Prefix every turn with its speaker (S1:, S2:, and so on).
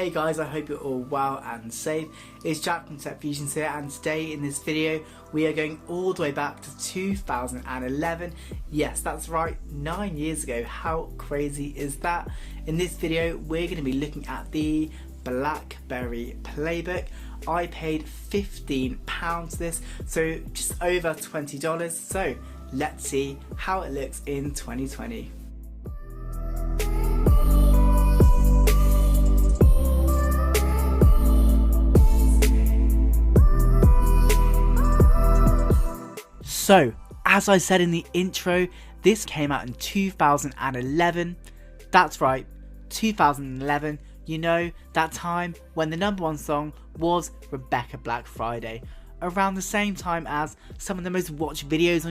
S1: Hey guys, I hope you're all well and safe. It's Jack from TechFusions here, and today in this video we are going all the way back to 2011. Yes, that's right, 9 years ago. How crazy is that? In this video we're going to be looking at the BlackBerry Playbook. I paid £15 for this, so just over $20. So let's see how it looks in 2020. So, as I said in the intro, this came out in 2011. That's right, 2011. You know, that time when the #1 song was Rebecca Black Friday, around the same time as some of the most watched videos on